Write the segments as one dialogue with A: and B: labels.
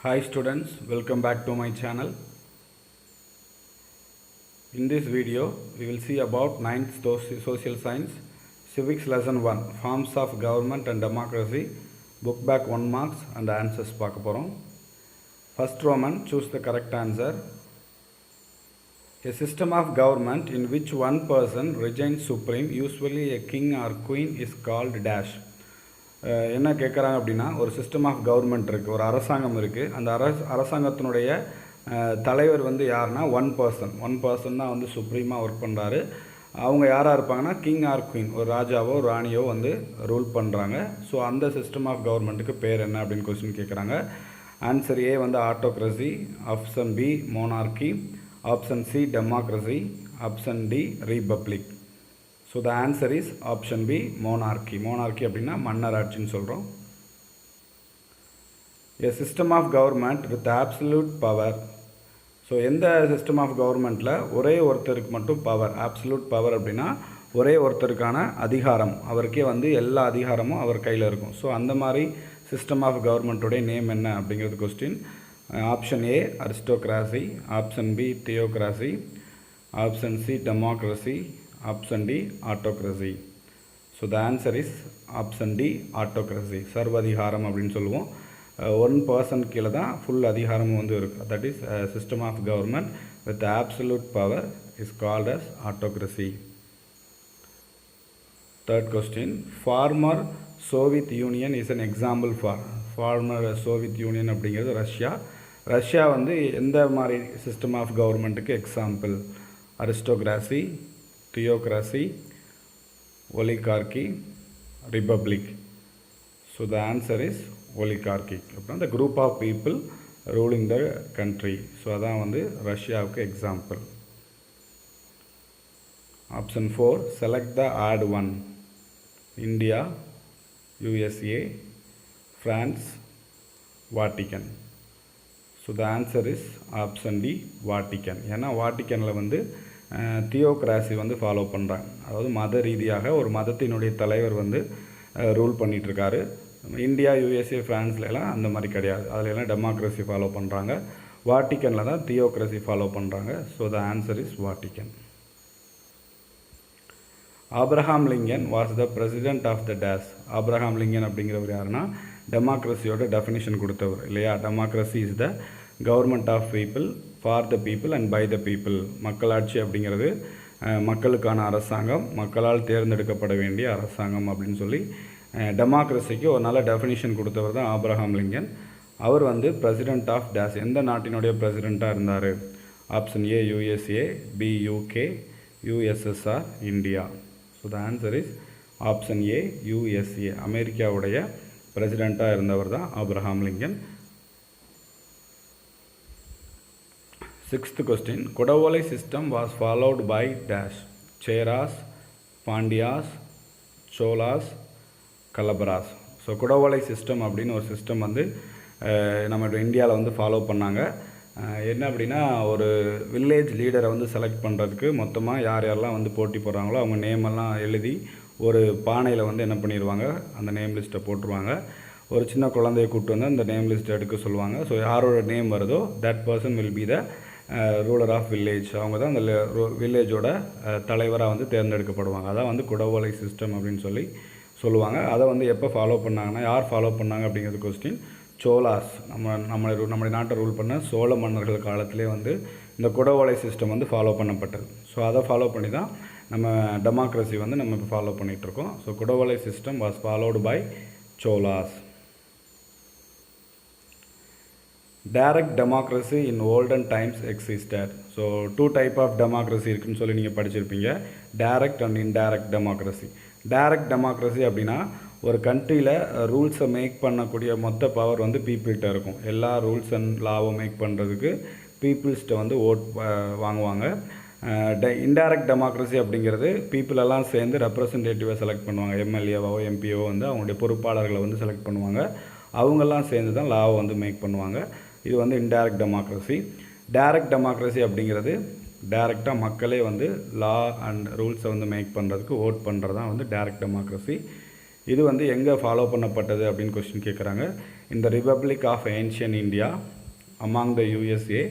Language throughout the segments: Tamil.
A: Hi students, welcome back to my channel. In this video, we will see about 9th Social Science, Civics Lesson 1, Forms of Government and Democracy, Book back 1 marks and answers பார்க்க போறோம். First Roman, choose the correct answer. A system of government in which one person reigns supreme, usually a king or queen, is called dash. என்ன கேட்குறாங்க அப்படின்னா, ஒரு சிஸ்டம் ஆஃப் கவர்மெண்ட் இருக்குது, ஒரு அரசாங்கம் இருக்குது. அந்த அரசாங்கத்தினுடைய தலைவர் வந்து யாருன்னா ஒன் பர்சன் தான் வந்து சுப்ரீமாக ஒர்க் பண்ணுறாரு. அவங்க யாராக இருப்பாங்கன்னா கிங் ஆர் குயின், ஒரு ராஜாவோ ஒரு ராணியோ வந்து ரூல் பண்ணுறாங்க. ஸோ அந்த சிஸ்டம் ஆஃப் கவர்மெண்ட்டுக்கு பேர் என்ன அப்படின்னு கொஸ்டின் கேட்குறாங்க. ஆன்சர் ஏ வந்து autocracy, option B monarchy, option C democracy, option D republic. So the answer is option B monarchy. Monarchy அப்படின்னா மன்னர் ஆட்சின்னு சொல்கிறோம். A system of government with absolute power. So எந்த சிஸ்டம் ஆஃப் கவர்மெண்ட்டில் ஒரே ஒருத்தருக்கு மட்டும் பவர், ஆப்சல்யூட் பவர் அப்படின்னா ஒரே ஒருத்தருக்கான அதிகாரம், அவருக்கே வந்து எல்லா அதிகாரமும் அவர் கையில் இருக்கும். ஸோ அந்த மாதிரி சிஸ்டம் ஆஃப் கவர்மெண்ட்டுடைய நேம் என்ன அப்படிங்கிறது question. Option A aristocracy, option B theocracy, option C democracy, option D autocracy. So the answer is option D autocracy. சர்வதிகாரம் அப்படின்னு சொல்லுவோம். ஒன் பர்சன் கீழே தான் ஃபுல் அதிகாரமும் வந்து இருக்குது. That is system of government with absolute power is called as autocracy. Third question, former Soviet Union is an example for. Former Soviet Union அப்படிங்கிறது ரஷ்யா வந்து எந்த மாதிரி சிஸ்டம் ஆஃப் கவர்மெண்ட்டுக்கு example? Aristocracy, theocracy, oligarchy, republic. So the answer is oligarchy. அப்படின்னா the group of people ruling the country. So அதான் வந்து ரஷ்யாவுக்கு example. Option 4, select the odd one. India, USA, France, Vatican. So the answer is option D Vatican. ஏன்னா வாட்டிக்கனில் வந்து தியோக்ராசி வந்து ஃபாலோ பண்ணுறாங்க. அதாவது மத ரீதியாக ஒரு மதத்தினுடைய தலைவர் வந்து ரூல் பண்ணிகிட்ருக்காரு. இந்தியா, USA, ஃப்ரான்ஸ்லாம் அந்த மாதிரி கிடையாது. அதில் எல்லாம் டெமோக்ரஸி ஃபாலோ பண்ணுறாங்க. வாட்டிக்கனில் தான் தியோக்ரஸி ஃபாலோ பண்ணுறாங்க. So the answer is Vatican. Abraham Lincoln was the president of the days. Abraham Lincoln அப்படிங்கிறவர் யாருன்னா டெமோக்ரஸியோட டெஃபினிஷன் கொடுத்தவர் இல்லையா. Democracy is the government of people, for the people and by the people. மக்களாட்சி அப்படிங்கிறது மக்களுக்கான அரசாங்கம், மக்களால் தேர்ந்தெடுக்கப்பட வேண்டிய அரசாங்கம் அப்படின்னு சொல்லி டெமோக்ரஸிக்கு ஒரு நல்ல டெஃபினிஷன் கொடுத்தவர் தான் ஆப்ரஹாம் லிங்கன். அவர் வந்து பிரசிடென்ட் ஆஃப் டேஸ், எந்த நாட்டினுடைய பிரசிடெண்ட்டாக இருந்தார்? Option A USA, B UK, USSR, India. So the answer is option A USA. அமெரிக்காவுடைய பிரசிடெண்ட்டாக இருந்தவர் தான் Abraham Lincoln. Sixth question, kudavolai system was followed by dash. Cheras, Pandyas, Cholas, Kalabhras. So குடவோலை system அப்படின்னு ஒரு சிஸ்டம் வந்து நம்ம இந்தியாவில் வந்து ஃபாலோ பண்ணாங்க. என்ன அப்படின்னா, ஒரு வில்லேஜ் லீடரை வந்து செலக்ட் பண்ணுறதுக்கு மொத்தமாக யார் யாரெல்லாம் வந்து போட்டி போடுறாங்களோ அவங்க நேமெல்லாம் எழுதி ஒரு பானையில் வந்து என்ன பண்ணிடுவாங்க, அந்த நேம் லிஸ்ட்டை போட்டுருவாங்க. ஒரு சின்ன குழந்தையை கூப்பிட்டு வந்து அந்த நேம் லிஸ்ட்டை எடுக்க சொல்லுவாங்க. ஸோ யாரோட நேம் வருதோ that person will be the ruler of village. அவங்க தான் அந்த வில்லேஜோட தலைவராக வந்து தேர்ந்தெடுக்கப்படுவாங்க. அதான் வந்து குடவோலை சிஸ்டம் அப்படின்னு சொல்லி சொல்லுவாங்க. அதை வந்து எப்போ ஃபாலோ பண்ணாங்கன்னா, யார் ஃபாலோ பண்ணாங்க அப்படிங்கிறது கொஸ்டின். சோலாஸ், நம்மளுடைய நாட்டை ரூல் பண்ண சோழ மன்னர்கள் காலத்திலே வந்து இந்த குடவோலை சிஸ்டம் வந்து ஃபாலோ பண்ணப்பட்டது. ஸோ அதை ஃபாலோ பண்ணி தான் நம்ம டெமோக்ரஸி வந்து நம்ம இப்போ ஃபாலோ பண்ணிகிட்ருக்கோம். So குடவோலை system was followed by Cholas. Direct democracy in olden times existed. So 2 type of democracy இருக்குதுன்னு சொல்லி நீங்கள் படிச்சிருப்பீங்க, direct and indirect democracy. Direct democracy அப்படின்னா ஒரு கண்ட்ரியில் ரூல்ஸை மேக் பண்ணக்கூடிய மொத்த பவர் வந்து பீப்புள்கிட்ட இருக்கும். எல்லா ரூல்ஸ் அண்ட் லாவை மேக் பண்ணுறதுக்கு பீப்புள்ஸ்கிட்ட வந்து ஓட் வாங்குவாங்க. இன்டைரக்ட் டெமோக்ரஸி அப்படிங்கிறது பீப்புளெல்லாம் சேர்ந்து ரெப்ரசன்டேட்டிவாக செலக்ட் பண்ணுவாங்க. எம்எல்ஏவோ எம்பிஓ வந்து அவங்களுடைய பொறுப்பாளர்களை வந்து செலக்ட் பண்ணுவாங்க. அவங்கெல்லாம் சேர்ந்து தான் லாவை வந்து மேக் பண்ணுவாங்க. இது வந்து இன்டைரக்ட் டெமோக்ரஸி. டைரக்ட் டெமோக்ரஸி அப்படிங்கிறது டைரெக்டாக மக்களே வந்து லா அண்ட் ரூல்ஸை வந்து மேக் பண்ணுறதுக்கு ஓட் பண்ணுறது தான் வந்து டைரக்ட் டெமோக்ரஸி. இது வந்து எங்கே ஃபாலோ பண்ணப்பட்டது அப்படின்னு கொஸ்டின் கேட்குறாங்க. in the Republic of Ancient India, among the USA,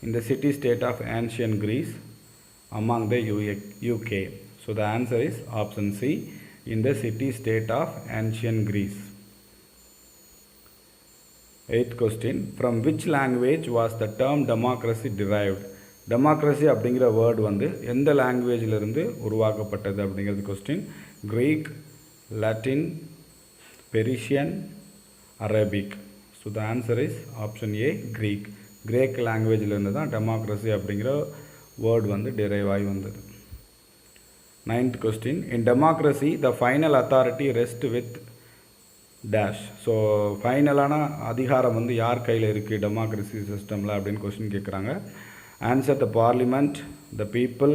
A: in the city-state of ancient Greece, among the UK. So the answer is option C, in the city-state of ancient Greece. 8th question, from which language was the term democracy derived? democracy அப்படிங்கிற வேர்டு வந்து எந்த லாங்குவேஜிலிருந்து உருவாக்கப்பட்டது அப்படிங்கிறது question. Greek, Latin, Persian, Arabic. So the answer is option A, Greek. Greek லாங்குவேஜிலிருந்து தான் டெமோக்ரஸி அப்படிங்கிற வேர்டு வந்து டிரைவ் ஆகி வந்தது. 9th question, in democracy the final authority rests with dash. So ஃபைனலான அதிகாரம் வந்து யார் கையில் இருக்குது டெமோக்ரஸி சிஸ்டமில் அப்படின்னு கொஸ்டின் கேட்குறாங்க. Answer, the parliament, the people,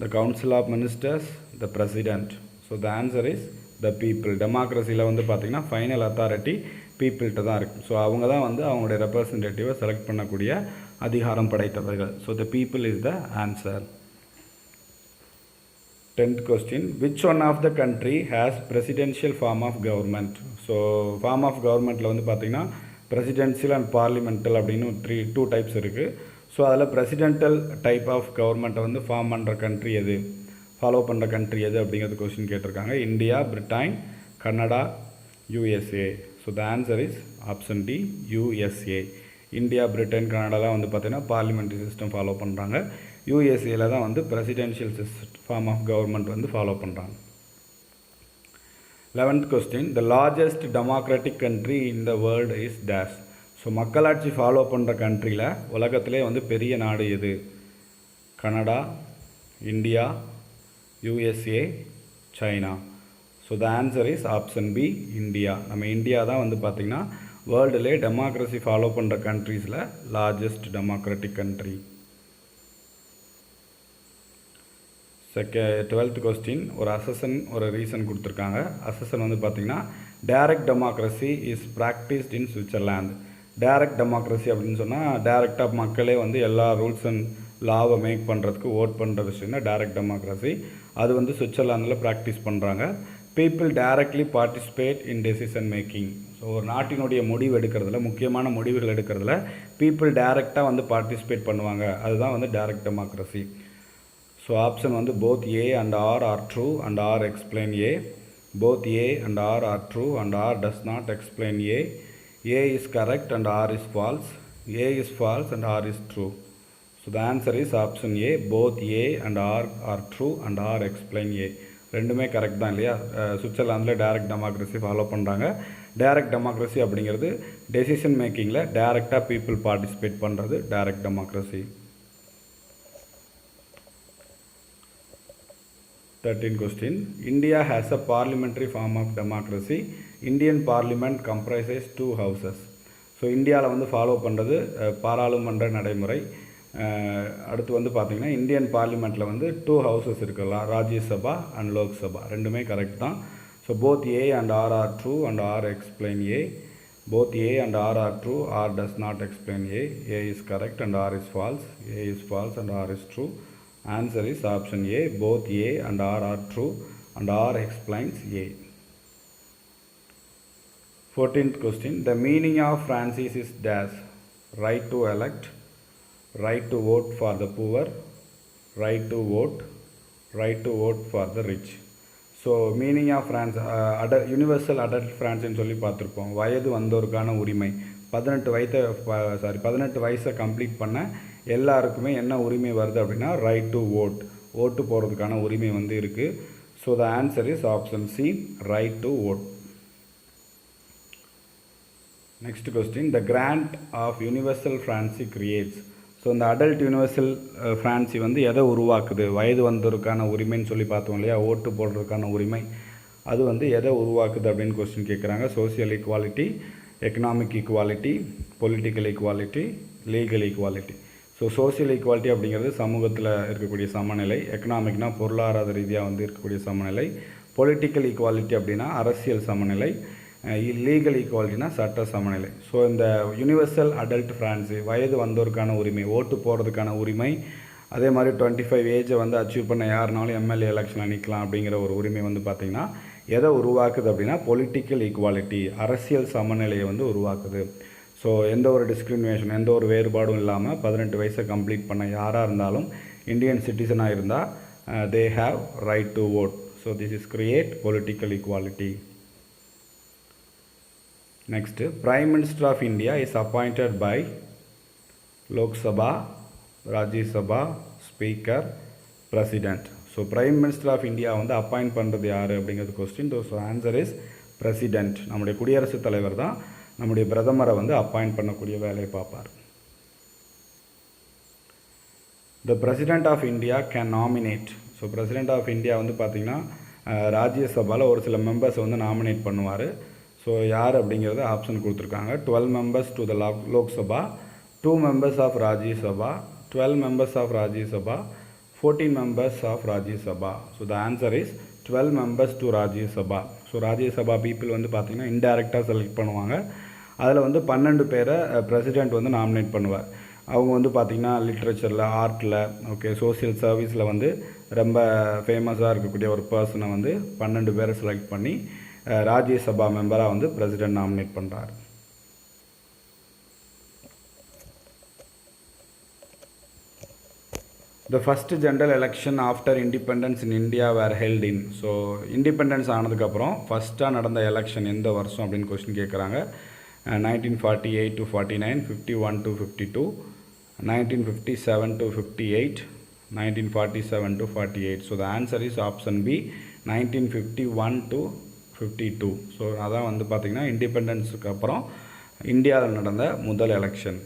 A: the council of ministers, the president. So the answer is the people. டெமோக்ரஸியில் வந்து பார்த்திங்கன்னா ஃபைனல் அத்தாரிட்டி பீப்புள்கிட்ட தான் இருக்குது. ஸோ அவங்க தான் வந்து அவங்களுடைய ரெப்ரசன்டேட்டிவை செலக்ட் பண்ணக்கூடிய அதிகாரம் படைத்தவர்கள். So the people is the answer. 10th question, which one of the country has presidential form of government? So form of கவர்மெண்ட்டில் வந்து பார்த்திங்கன்னா பிரசிடென்ஷியல் அண்ட் பார்லிமெண்டல் அப்படின்னு டூ டைப்ஸ் இருக்குது. ஸோ அதில் பிரசிடென்டல் டைப் ஆஃப் கவர்மெண்ட்டை வந்து ஃபார்ம் பண்ணுற கண்ட்ரி எது, ஃபாலோ பண்ணுற கண்ட்ரி எது அப்படிங்கிறது கொஸ்டின் கேட்டிருக்காங்க. India, Britain, Canada, USA. So the answer is option D, USA. India, Britain, கனடாலாம் வந்து பார்த்திங்கன்னா பார்லிமெண்ட்ரி சிஸ்டம் ஃபாலோ பண்ணுறாங்க. USAவில் தான் வந்து பிரசிடென்ஷியல் ஃபார்ம் ஆஃப் கவர்மெண்ட் வந்து ஃபாலோ பண்ணுறாங்க. 11th question, the largest democratic country in the world is dash. So மக்களாட்சி ஃபாலோ பண்ணுற கண்ட்ரியில் உலகத்திலே வந்து பெரிய நாடு எது? Canada, India, USA, China. So the answer is option B, India. நம்ம இந்தியா தான் வந்து பார்த்திங்கன்னா வேர்ல்டுலே டெமோக்ரஸி ஃபாலோ பண்ணுற கண்ட்ரீஸில் largest democratic country. 12th question, ஒரு அசஸன் ஒரு ரீசன் கொடுத்துருக்காங்க. அசஸன் வந்து பார்த்திங்கன்னா direct democracy is practised in Switzerland. Direct democracy அப்படின்னு சொன்னால் டைரக்டாக மக்களே வந்து எல்லா ரூல்ஸ் அண்ட் லாவை மேக் பண்ணுறதுக்கு ஓட் பண்ணுற விஷயம் தான் டைரக்ட் டெமோக்ரஸி. அது வந்து சுவிட்சர்லாந்தில் ப்ராக்டிஸ் பண்ணுறாங்க. People directly participate in decision making. So ஒரு நாட்டினுடைய முடிவு எடுக்கிறதுல, முக்கியமான முடிவுகள் எடுக்கிறதுல பீப்புள் டைரெக்டாக வந்து பார்ட்டிசிபேட் பண்ணுவாங்க. அதுதான் வந்து டைரக்ட் டெமோக்ரஸி. ஸோ ஆப்ஷன் வந்து both A and R are true and R explain A. Both A and R are true and R does not explain A. A is correct and R is false. A is false and R is true. So the answer is option A. Both A and R are true and R explain A. ரெண்டுமே கரெக்ட் தான் இல்லையா? சுவிட்சர்லாந்தில் டைரக்ட் டெமோக்ரஸி ஃபாலோ பண்ணுறாங்க. டைரக்ட் டெமோக்ரஸி அப்படிங்கிறது டெசிஷன் மேக்கிங்கில் டைரெக்டாக பீப்புள் பார்ட்டிசிபேட் பண்ணுறது direct democracy. 13th question, India has a parliamentary form of democracy. Indian parliament comprises 2 houses. So இந்தியாவில் வந்து ஃபாலோ பண்ணுறது பாராளுமன்ற நடைமுறை. அடுத்து வந்து பார்த்திங்கன்னா இந்தியன் பார்லிமெண்ட்டில் வந்து 2 ஹவுசஸ் இருக்குல்ல, ராஜ்யசபா அண்ட் லோக்சபா. ரெண்டுமே கரெக்ட் தான். So both A and R are true and R explain A. Both A and R are true, R does not explain A. A is correct and R is false. A is false and R is true. Answer is option A. Both A and R are true and R explains A. 14th question, the meaning of Francis is dash. Right to elect, right to vote for the poor, right to vote, right to vote for the rich. So meaning of franchise universal adult ஃப்ரான்ஸ்ன்னு சொல்லி பார்த்துருப்போம். வயது வந்தோருக்கான உரிமை. 18 வயசை கம்ப்ளீட் பண்ண எல்லாருக்குமே என்ன உரிமை வருது அப்படின்னா ரைட் டு ஓட், ஓட்டு போகிறதுக்கான உரிமை வந்து இருக்குது. So the answer is option C, right to vote. Next question, the grant of universal franchise creates. So இந்த அடல்ட் யூனிவர்சல் ஃப்ரான்சி வந்து எதை உருவாக்குது? வயது வந்தோருக்கான உரிமைன்னு சொல்லி பார்த்தோம் இல்லையா, ஓட்டு போடுறதுக்கான உரிமை. அது வந்து எதை உருவாக்குது அப்படின்னு கொஸ்டின் கேட்குறாங்க. Social equality, economic equality, political equality, legal equality. So social equality அப்படிங்கிறது சமூகத்தில் இருக்கக்கூடிய சமநிலை. எக்கனாமிக்னா பொருளாதார ரீதியாக வந்து இருக்கக்கூடிய சமநிலை. பொலிட்டிக்கல் ஈக்குவாலிட்டி அப்படின்னா அரசியல் சமநிலை. லீகல் ஈக்குவாலிட்டினா சட்ட சமநிலை. ஸோ இந்த யூனிவர்சல் அடல்ட் ஃப்ரான்ஸு வயது வந்தோருக்கான உரிமை, ஓட்டு போடுறதுக்கான உரிமை, அதே மாதிரி 25 ஏஜை வந்து அச்சீவ் பண்ண யாருனாலும் எம்எல்ஏ எலெக்ஷனில் நிற்கலாம் அப்படிங்கிற ஒரு உரிமை வந்து பார்த்திங்கன்னா எதை உருவாக்குது அப்படின்னா பொலிட்டிக்கல் ஈக்குவாலிட்டி, அரசியல் சமநிலையை வந்து உருவாக்குது. ஸோ எந்த ஒரு டிஸ்கிரிமினேஷன், எந்த ஒரு வேறுபாடும் இல்லாமல் 18 வயசை கம்ப்ளீட் பண்ண யாராக இருந்தாலும் இந்தியன் சிட்டிசனாக இருந்தால் they have right to vote. So this is create political equality. Next, Prime Minister of India is appointed by Lok Sabha, Rajya Sabha, Speaker, President. So Prime Minister of India வந்து அப்பாயிண்ட் பண்ணுறது யார் அப்படிங்கிறது question. So answer is president. நம்முடைய குடியரசுத் தலைவர் தான் நம்முடைய பிரதமரை வந்து அப்பாயிண்ட் பண்ணக்கூடிய வேலையை பார்ப்பார். The President of India can nominate. So President of India வந்து பார்த்திங்கன்னா ராஜ்யசபாவில் ஒரு சில மெம்பர்ஸை வந்து நாமினேட் பண்ணுவார். ஸோ யார் அப்படிங்கிறது ஆப்ஷன் கொடுத்துருக்காங்க. 12 members to the Lok Sabha, 2 members of Rajya Sabha, 12 members of Rajya Sabha, 14 members of Rajya Sabha. So the answer is 12 members to Rajya Sabha. So Rajya Sabha people வந்து பார்த்திங்கன்னா இன்டைரக்டாக செலக்ட் பண்ணுவாங்க. அதில் வந்து 12 பேரை பிரசிடெண்ட் வந்து நாமினேட் பண்ணுவார். அவங்க வந்து பார்த்திங்கன்னா லிட்ரேச்சரில், ஆர்ட்டில், ஓகே, சோசியல் சர்வீஸில் வந்து ரொம்ப ஃபேமஸாக இருக்கக்கூடிய ஒரு பர்சனை வந்து 12 பேரை செலக்ட் பண்ணி ராஜ்யசபா மெம்பராக வந்து பிரசிடெண்ட் நாமினேட் பண்ணுறார். The first general election after independence in India were held in. So independence ஆனதுக்கப்புறம் ஃபஸ்ட்டாக நடந்த எலெக்ஷன் எந்த வருஷம் அப்படின்னு கொஸ்டின் கேட்குறாங்க. 1948 to 49, 51 to 52, 1957 to 58, 1947 to 48. So the answer is option B, 1951 to 52. So அதான் வந்து பார்த்திங்கன்னா இண்டிபெண்டன்ஸுக்கு அப்புறம் இந்தியாவில் நடந்த முதல் election.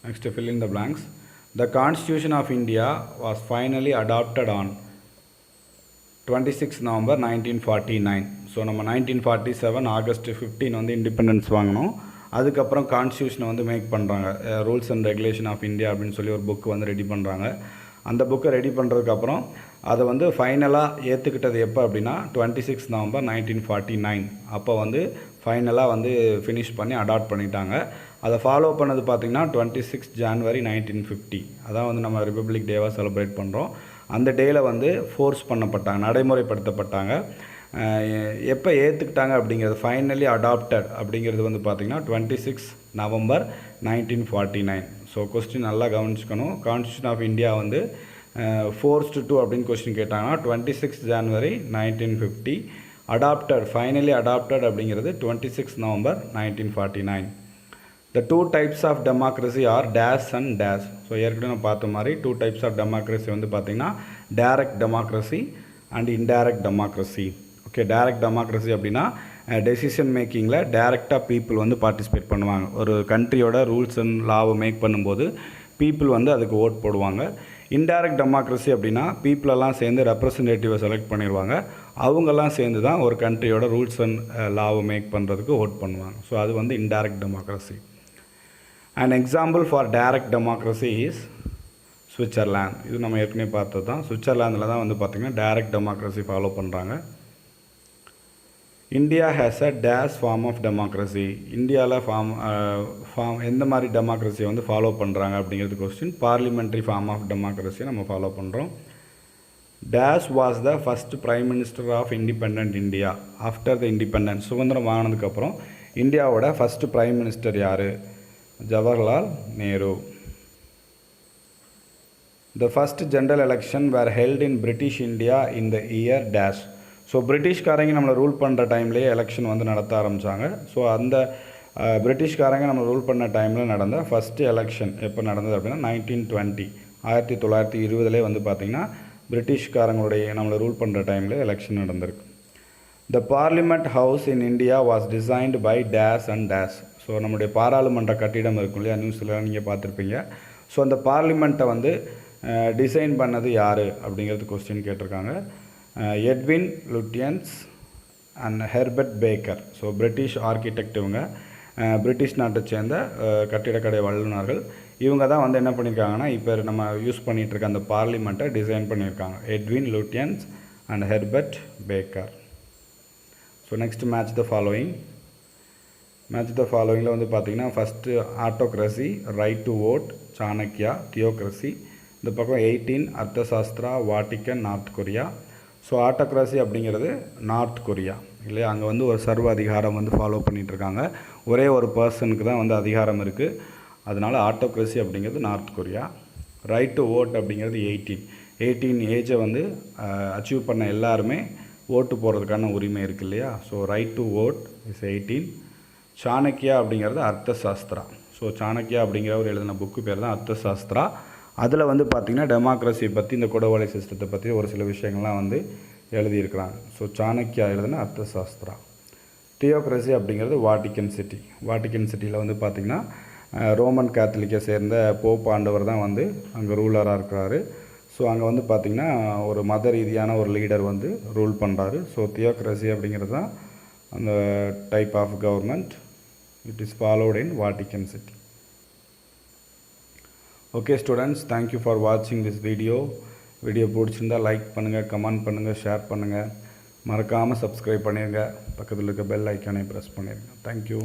A: Next, fill in the blanks. The Constitution of India was finally adopted on 26 November 1949. So நம்ம 1947 August 15 வந்து இண்டிபெண்டன்ஸ் வாங்கினோம். அதுக்கப்புறம் கான்ஸ்டியூஷனை வந்து மேக் பண்ணுறாங்க. Rules and regulation of India அப்படின்னு சொல்லி ஒரு புக்கு வந்து ரெடி பண்ணுறாங்க. அந்த புக்கை ரெடி பண்ணுறதுக்கப்புறம் அதை வந்து ஃபைனலாக ஏற்றுக்கிட்டது எப்போ அப்படின்னா 26 November 1949. அப்போ வந்து ஃபைனலாக வந்து ஃபினிஷ் பண்ணி அடாப்ட் பண்ணிட்டாங்க. அதை ஃபாலோ பண்ணது பார்த்திங்கன்னா 26 January 1950. அதான் வந்து நம்ம ரிப்பப்ளிக் டேவாக செலிப்ரேட் பண்ணுறோம். அந்த டேயில் வந்து ஃபோர்ஸ் பண்ணப்பட்டாங்க, நடைமுறைப்படுத்தப்பட்டாங்க. எப்போ ஏற்றுக்கிட்டாங்க அப்படிங்கிறது, ஃபைனலி அடாப்டட் அப்படிங்கிறது வந்து பார்த்திங்கன்னா 26 November 1949. ஸோ கொஸ்டின் நல்லா கவனிச்சுக்கணும். கான்ஸ்டியூஷன் ஆஃப் இந்தியா வந்து ஃபோர்ஸ்டு டு அப்படின்னு கொஸ்டின் கேட்டாங்கன்னா 26 January 1950. அடாப்டட், ஃபைனலி அடாப்டட் அப்படிங்கிறது 26 November 1949. The two types of democracy are dash and dash. So ஏற்கனவே நம்ம பார்த்த மாதிரி 2 types of democracy வந்து பார்த்திங்கன்னா direct democracy and indirect democracy. Okay, direct democracy அப்படின்னா டெசிஷன் மேக்கிங்கில் டைரெக்டாக பீப்புள் வந்து பார்ட்டிசிபேட் பண்ணுவாங்க. ஒரு கண்ட்ரியோட ரூல்ஸ் அண்ட் லாவை மேக் பண்ணும்போது பீப்புள் வந்து அதுக்கு ஓட் போடுவாங்க. இன்டைரக்ட் டெமோக்ரஸி அப்படின்னா பீப்புளெல்லாம் சேர்ந்து ரெப்ரசன்டேட்டிவை செலக்ட் பண்ணிடுவாங்க. அவங்கெல்லாம் சேர்ந்து தான் ஒரு கண்ட்ரியோட ரூல்ஸ் அண்ட் லாவை மேக் பண்ணுறதுக்கு ஓட் பண்ணுவாங்க. ஸோ அது வந்து indirect democracy. An example for direct democracy is Switzerland. இது நம்ம ஏற்கனவே பார்த்தது தான். சுவிட்சர்லாந்தில் தான் வந்து பார்த்திங்கன்னா டைரக்ட் டெமோக்ரஸி ஃபாலோ பண்ணுறாங்க. India has a dash form of democracy. இந்தியாவில் ஃபார்ம் எந்த மாதிரி டெமோக்ரஸியை வந்து ஃபாலோ பண்ணுறாங்க அப்படிங்கிறது கொஸ்டின். பார்லிமெண்ட்ரி ஃபார்ம் ஆஃப் டெமோக்ரஸியை நம்ம ஃபாலோ பண்ணுறோம். Dash was the first prime minister of independent India after the independence. சுதந்திரம் வாங்கினதுக்கப்புறம் இந்தியாவோட ஃபஸ்ட்டு பிரைம் மினிஸ்டர் யார்? Jawaharlal Nehru. The first general election were held in British India in the year dash. So பிரிட்டிஷ்காரங்க நம்மளை ரூல் பண்ணுற டைம்லேயே எலெக்ஷன் வந்து நடத்த ஆரம்பித்தாங்க. ஸோ அந்த பிரிட்டிஷ்காரங்க நம்ம ரூல் பண்ண டைமில் நடந்த ஃபஸ்ட்டு எலெக்ஷன் எப்போ நடந்தது அப்படின்னா 1920, 1920 வந்து பார்த்திங்கன்னா பிரிட்டிஷ்காரங்களுடைய நம்மளை ரூல் பண்ணுற டைமில் எலெக்ஷன் நடந்திருக்கு. The Parliament House in India was designed by dash and dash. So நம்முடைய பாராளுமன்ற கட்டிடம் இருக்கும் இல்லையா, நியூஸில் நீங்கள் பார்த்துருப்பீங்க. ஸோ அந்த பார்லிமெண்ட்டை வந்து டிசைன் பண்ணது யார் அப்படிங்கிறது கொஸ்டின் கேட்டிருக்காங்க. Edwin Lutyens and Herbert Baker. So British architect, இவங்க பிரிட்டிஷ் நாட்டை சேர்ந்த கட்டிடக்கலை வல்லுநர்கள். இவங்க தான் வந்து என்ன பண்ணியிருக்காங்கன்னா இப்போ நம்ம யூஸ் பண்ணிகிட்ருக்க அந்த பார்லிமெண்ட்டை டிசைன் பண்ணியிருக்காங்க. Edwin Lutyens and Herbert Baker. So next match the following. Match the ஃபாலோயிங்கில் வந்து பார்த்திங்கன்னா first autocracy, right to vote, Chanakya, theocracy, இந்த பக்கம் 18 Arthashastra, Vatican, North Korea. So autocracy அப்படிங்கிறது நார்த் கொரியா இல்லையா. அங்கே வந்து ஒரு சர்வ அதிகாரம் வந்து ஃபாலோ பண்ணிகிட்ருக்காங்க. ஒரே ஒரு பர்சனுக்கு தான் வந்து அதிகாரம் இருக்குது. அதனால் ஆட்டோக்ரஸி அப்படிங்கிறது North Korea. Right to vote அப்படிங்கிறது 18 ஏஜை வந்து அச்சீவ் பண்ண எல்லாருமே ஓட்டு போடுறதுக்கான உரிமை இருக்குது இல்லையா. So right to vote is 18. Chanakya அப்படிங்கிறது அர்த்தசாஸ்திரா. ஸோ சாணக்கியா அப்படிங்கிறவர் எழுதின புக்கு பேர் தான் அர்த்தசாஸ்திரா. அதில் வந்து பார்த்திங்கன்னா டெமோக்ரஸி பற்றி, இந்த குடவோலை சிஸ்டத்தை பற்றி ஒரு சில விஷயங்கள்லாம் வந்து எழுதியிருக்கிறாங்க. ஸோ சாணக்கியா எழுதின அர்த்தசாஸ்திரா. தியோக்ரஸி அப்படிங்கிறது வாட்டிக்கன் சிட்டி. வாட்டிக்கன் சிட்டியில் வந்து பார்த்திங்கன்னா ரோமன் கேத்தலிக்கை சேர்ந்த போப் ஆண்டவர் தான் வந்து அங்கே ரூலராக இருக்கிறாரு. ஸோ அங்கே வந்து பார்த்திங்கன்னா ஒரு மத ரீதியான ஒரு லீடர் வந்து ரூல் பண்ணுறாரு. ஸோ தியோக்ரஸி அப்படிங்கிறது தான் அந்த type of government. It is followed in Vatican city. Okay students, thank you for வாட்சிங் திஸ் வீடியோ பிடிச்சிருந்தால் லைக் பண்ணுங்கள், கமெண்ட் பண்ணுங்கள், ஷேர் பண்ணுங்கள். மறக்காமல் சப்ஸ்கிரைப் பண்ணிடுங்க. பக்கத்தில் இருக்க பெல் ஐக்கானை ப்ரெஸ் பண்ணிடுங்க. தேங்க்யூ.